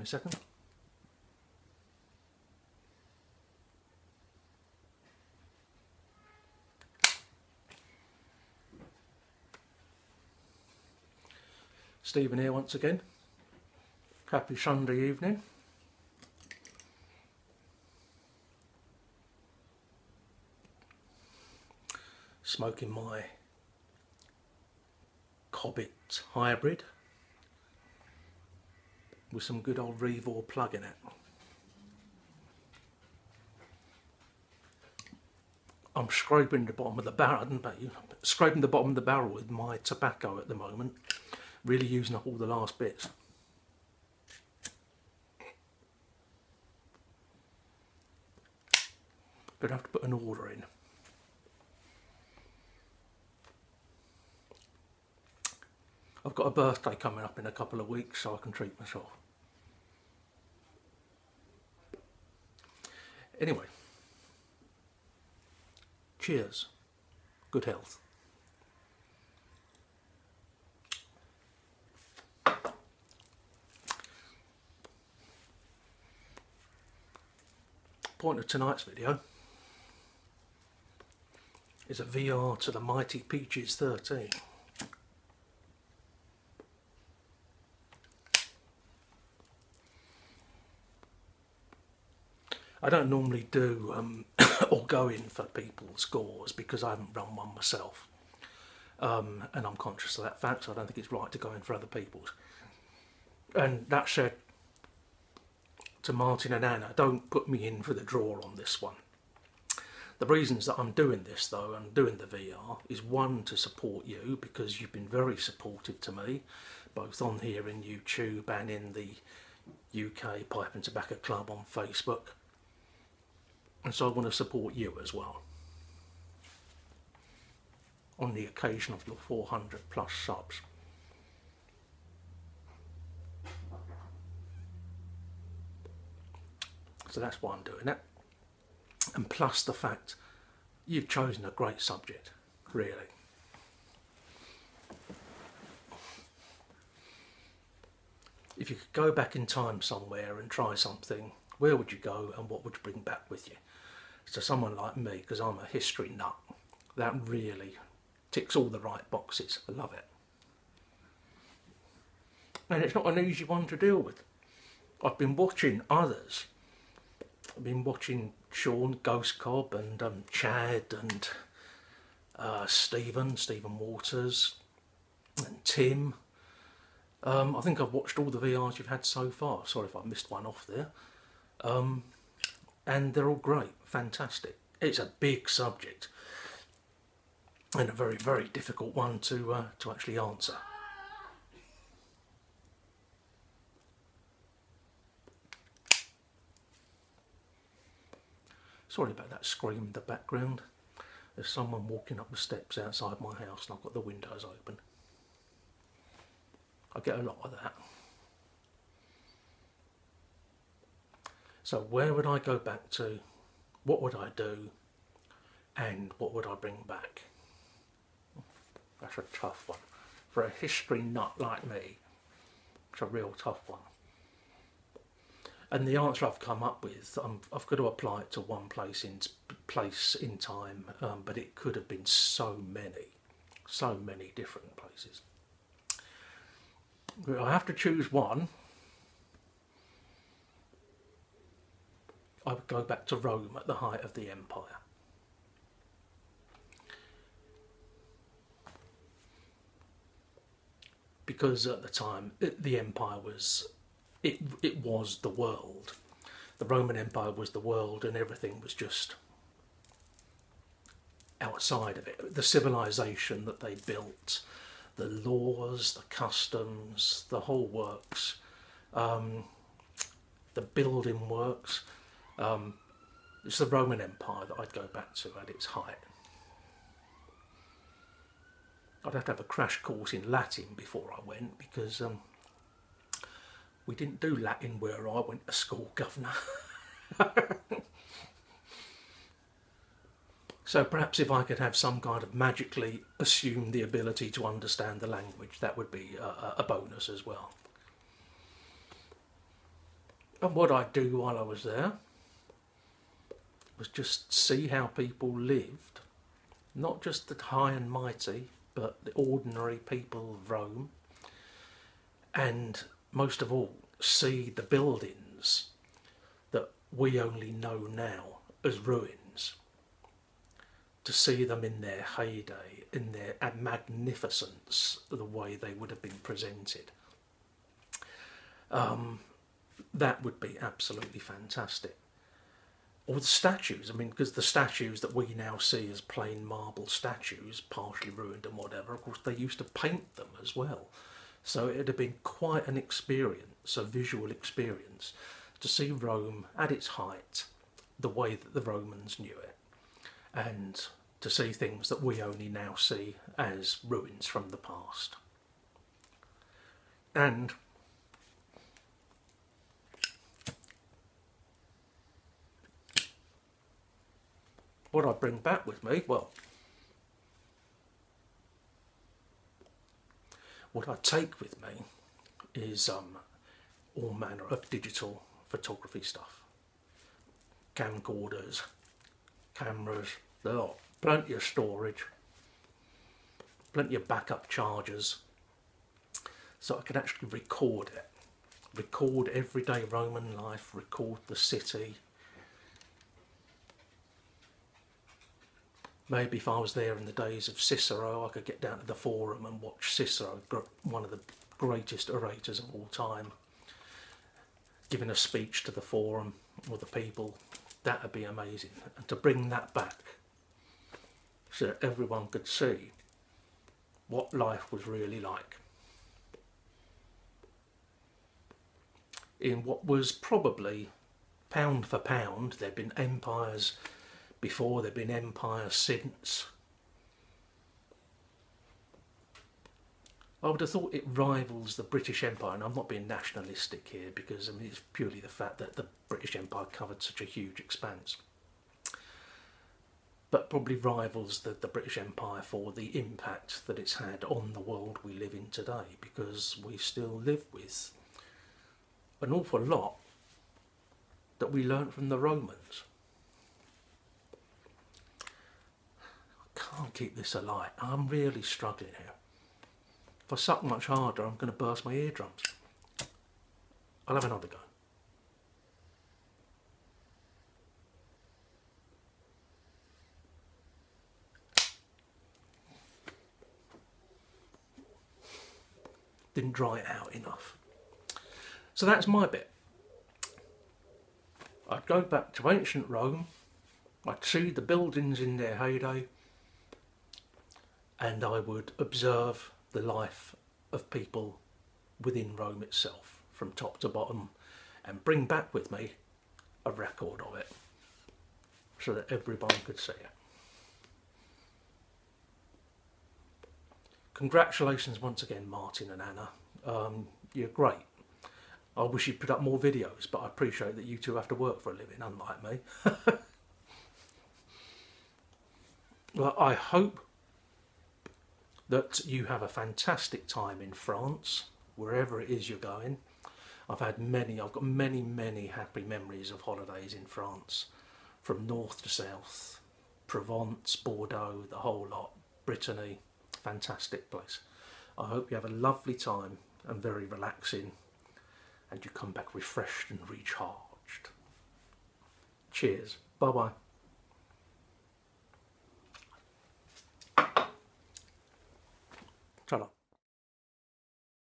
second. Stephen here once again. Happy Sunday evening. Smoking my Cobbit hybrid with some good old Revor plug in it. I'm scraping the bottom of the barrel, scraping the bottom of the barrel with my tobacco at the moment, really using up all the last bits. Gonna have to put an order in. I've got a birthday coming up in a couple of weeks, so I can treat myself. Anyway, cheers, good health. Point of tonight's video is a VR to the mighty Peacheys13. I don't normally do or go in for people's scores because I haven't run one myself, and I'm conscious of that fact, so I don't think it's right to go in for other people's. And that said, to Martin and Anna, don't put me in for the draw on this one. The reasons that I'm doing this though, and doing the VR, is one, to support you, because you've been very supportive to me, both on here in YouTube and in the UK Pipe and Tobacco Club on Facebook. And so I want to support you as well, on the occasion of your 400 plus subs. So that's why I'm doing it. And plus the fact you've chosen a great subject, really. If you could go back in time somewhere and try something, where would you go and what would you bring back with you? So someone like me, because I'm a history nut, that really ticks all the right boxes. I love it. And it's not an easy one to deal with. I've been watching others. I've been watching Sean, Ghost Cobb, and Chad, and Stephen Waters, and Tim. I think I've watched all the VRs you've had so far. Sorry if I missed one off there. And they're all great, fantastic. It's a big subject and a very, very difficult one to actually answer. Sorry about that scream in the background. There's someone walking up the steps outside my house and I've got the windows open. I get a lot of that. So where would I go back to? What would I do? And what would I bring back? That's a tough one. For a history nut like me, it's a real tough one. And the answer I've come up with, I've got to apply it to one place in time, but it could have been so many different places. I have to choose one. I would go back to Rome at the height of the empire. Because at the time, the empire was, it was the world. The Roman Empire was the world and everything was just outside of it. The civilization that they built, the laws, the customs, the whole works, the building works. It's the Roman Empire that I'd go back to at its height. I'd have to have a crash course in Latin before I went, because we didn't do Latin where I went to school, governor. So perhaps if I could have some kind of magically assume the ability to understand the language, that would be a bonus as well. And what I'd do while I was there was just see how people lived, not just the high and mighty, but the ordinary people of Rome, and most of all, see the buildings that we only know now as ruins, to see them in their heyday, in their magnificence, the way they would have been presented. That would be absolutely fantastic. Or the statues, I mean, because the statues that we now see as plain marble statues, partially ruined and whatever, of course they used to paint them as well. So it would have been quite an experience, a visual experience, to see Rome at its height, the way that the Romans knew it, and to see things that we only now see as ruins from the past. And what I bring back with me, well, what I take with me is all manner of digital photography stuff. Camcorders, cameras, there are plenty of storage, plenty of backup chargers, so I can actually record it. Record everyday Roman life, record the city. Maybe if I was there in the days of Cicero, I could get down to the Forum and watch Cicero, one of the greatest orators of all time, giving a speech to the Forum or the people. That would be amazing. And to bring that back so that everyone could see what life was really like in what was probably, pound for pound, there'd been empires before, there'd been empires since. I would have thought it rivals the British Empire, and I'm not being nationalistic here because I mean it's purely the fact that the British Empire covered such a huge expanse. But probably rivals the British Empire for the impact that it's had on the world we live in today, because we still live with an awful lot that we learnt from the Romans. Can't keep this alight. I'm really struggling here. If I suck much harder, I'm going to burst my eardrums. I'll have another go. Didn't dry it out enough. So that's my bit. I'd go back to ancient Rome. I'd see the buildings in their heyday, and I would observe the life of people within Rome itself from top to bottom, and bring back with me a record of it so that everyone could see it. Congratulations once again, Martin and Anna. You're great. I wish you'd put up more videos, but I appreciate that you two have to work for a living, unlike me. Well, I hope that you have a fantastic time in France, wherever it is you're going. I've got many happy memories of holidays in France, from north to south, Provence, Bordeaux, the whole lot, Brittany, fantastic place. I hope you have a lovely time and very relaxing, and you come back refreshed and recharged. Cheers, bye bye. Ta-da.